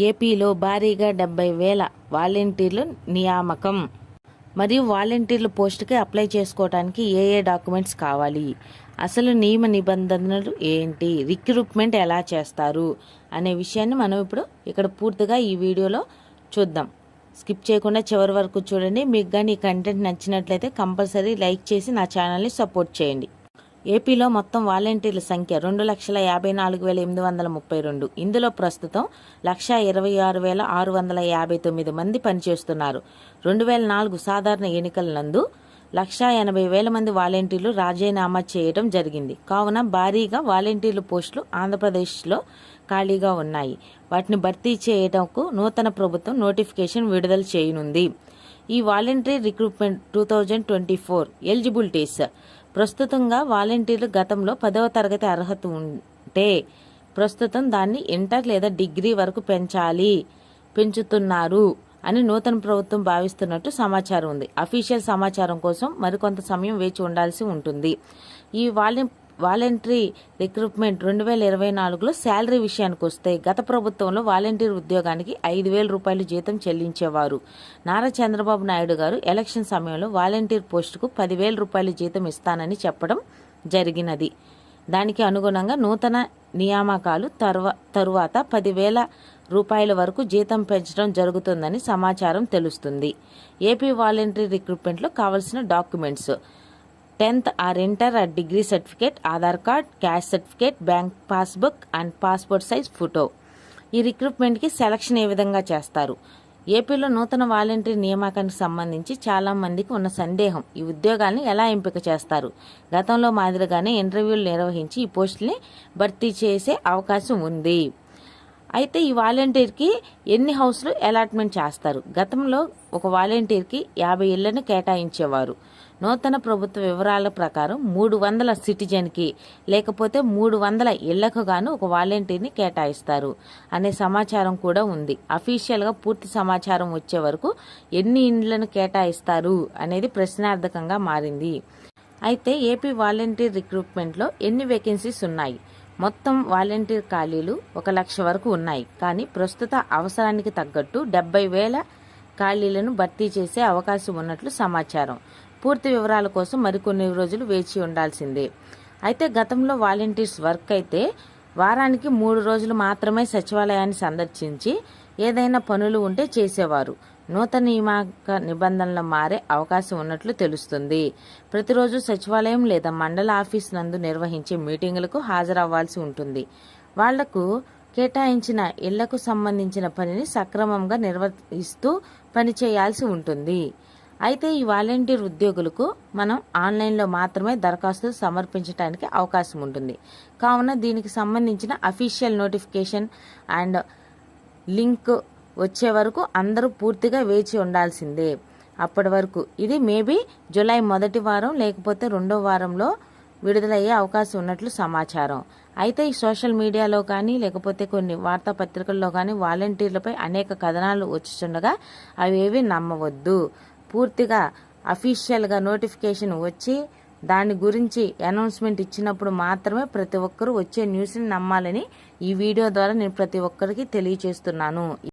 ఏపీలో భారీగా 70,000 వాలంటీర్లు నియామకం. మరియు వాలంటీర్ల పోస్టుకి అప్లై చేసుకోవడానికి ఏ డాక్యుమెంట్స్ కావాలి, అసలు నియమ నిబంధనలు ఏంటి, రిక్రూట్మెంట్ ఎలా చేస్తారు అనే విషయాన్ని మనం ఇప్పుడు ఇక్కడ పూర్తిగా ఈ వీడియోలో చూద్దాం. స్కిప్ చేయకుండా చివరి వరకు చూడండి. మీకు కానీ ఈ కంటెంట్ నచ్చినట్లయితే కంపల్సరీ లైక్ చేసి నా ఛానల్ని సపోర్ట్ చేయండి. ఏపీలో మొత్తం వాలంటీర్ల సంఖ్య 2,54,832. ఇందులో ప్రస్తుతం 1,26,659 మంది పనిచేస్తున్నారు. 2004 సాధారణ ఎన్నికల నందు 1,80,000 మంది వాలంటీర్లు రాజీనామా చేయడం జరిగింది. కావున భారీగా వాలంటీర్ల పోస్టులు ఆంధ్రప్రదేశ్లో ఖాళీగా ఉన్నాయి. వాటిని భర్తీ చేయడంకు నూతన ప్రభుత్వం నోటిఫికేషన్ విడుదల చేయనుంది. ఈ వాలంటీర్ రిక్రూట్మెంట్ 2024 ఎలిజిబిలిటీస్. ప్రస్తుతంగా వాలంటీర్లు గతంలో 10వ తరగతి అర్హత ఉంటే ప్రస్తుతం దాన్ని ఇంటర్ లేదా డిగ్రీ వరకు పెంచుతున్నారు అని నూతన ప్రభుత్వం భావిస్తున్నట్టు సమాచారం ఉంది. అఫీషియల్ సమాచారం కోసం మరికొంత సమయం వేచి ఉండాల్సి ఉంటుంది. ఈ వాలంటరీ రిక్రూట్మెంట్ 2024లో శాలరీ విషయానికి వస్తే గత ప్రభుత్వంలో వాలంటీర్ ఉద్యోగానికి 5,000 రూపాయలు జీతం చెల్లించేవారు. నారా చంద్రబాబు నాయుడు గారు ఎలక్షన్ సమయంలో వాలంటీర్ పోస్టుకు 10,000 రూపాయలు జీతం ఇస్తానని చెప్పడం జరిగినది. దానికి అనుగుణంగా నూతన నియామకాలు తరువాత 10,000 రూపాయల వరకు జీతం పెంచడం జరుగుతుందని సమాచారం తెలుస్తుంది. ఏపీ వాలంటీర్ రిక్రూట్మెంట్లో కావాల్సిన documents: 10th are inter or degree certificate, Aadhaar card, cash certificate, bank passbook and passport size photo. ఈ రిక్రూట్మెంట్కి సెలక్షన్ ఏ విధంగా చేస్తారు? ఏపీలో నూతన వాలంటీర్ నియామకానికి సంబంధించి చాలా మందికి ఉన్న సందేహం, ఈ ఉద్యోగాలను ఎలా ఎంపిక చేస్తారు? గతంలో మాదిరిగానే ఇంటర్వ్యూలు నిర్వహించి ఈ పోస్టుల్ని భర్తీ చేసే అవకాశం ఉంది. అయితే ఈ వాలంటీర్కి ఎన్ని హౌస్లు అలాట్మెంట్ చేస్తారు? గతంలో ఒక వాలంటీర్కి 50 ఇళ్లను కేటాయించేవారు. నూతన ప్రభుత్వ వివరాల ప్రకారం 300 సిటిజన్కి లేకపోతే 300 ఇళ్లకు గాను ఒక వాలంటీర్ని కేటాయిస్తారు అనే సమాచారం కూడా ఉంది. అఫీషియల్గా పూర్తి సమాచారం వచ్చే వరకు ఎన్ని ఇండ్లను కేటాయిస్తారు అనేది ప్రశ్నార్థకంగా మారింది. అయితే ఏపీ వాలంటీర్ రిక్రూట్మెంట్లో ఎన్ని వేకెన్సీస్ ఉన్నాయి? మొత్తం వాలంటీర్ ఖాళీలు 1,00,000 వరకు ఉన్నాయి. కానీ ప్రస్తుత అవసరానికి తగ్గట్టు 70,000 ఖాళీలను భర్తీ చేసే అవకాశం ఉన్నట్లు సమాచారం. పూర్తి వివరాల కోసం మరికొన్ని రోజులు వేచి ఉండాల్సిందే. అయితే గతంలో వాలంటీర్స్ వర్క్ అయితే వారానికి 3 రోజులు మాత్రమే సచివాలయాన్ని సందర్శించి ఏదైనా పనులు ఉంటే చేసేవారు. నూతన నియామక నిబంధనలు మారే అవకాశం ఉన్నట్లు తెలుస్తుంది. ప్రతిరోజు సచివాలయం లేదా మండల ఆఫీస్ నందు నిర్వహించే మీటింగులకు హాజరవ్వాల్సి ఉంటుంది. వాళ్లకు కేటాయించిన ఇళ్లకు సంబంధించిన పనిని సక్రమంగా నిర్వహిస్తూ పనిచేయాల్సి ఉంటుంది. అయితే ఈ వాలంటీర్ ఉద్యోగులకు మనం ఆన్లైన్లో మాత్రమే దరఖాస్తులు సమర్పించడానికి అవకాశం ఉంటుంది. కావున దీనికి సంబంధించిన అఫీషియల్ నోటిఫికేషన్ అండ్ లింక్ వచ్చే వరకు అందరూ పూర్తిగా వేచి ఉండాల్సిందే. అప్పటి వరకు ఇది మేబీ జూలై మొదటి వారం లేకపోతే 2వ వారంలో విడుదలయ్యే అవకాశం ఉన్నట్లు సమాచారం. అయితే ఈ సోషల్ మీడియాలో కానీ లేకపోతే కొన్ని వార్తాపత్రికల్లో కానీ వాలంటీర్లపై అనేక కథనాలు వచ్చుచుండగా అవేవి నమ్మవద్దు. పూర్తిగా అఫీషియల్గా నోటిఫికేషన్ వచ్చి దాని గురించి అనౌన్స్మెంట్ ఇచ్చినప్పుడు మాత్రమే ప్రతి ఒక్కరూ వచ్చే న్యూస్ని నమ్మాలని ఈ వీడియో ద్వారా నేను ప్రతి ఒక్కరికి తెలియజేస్తున్నాను.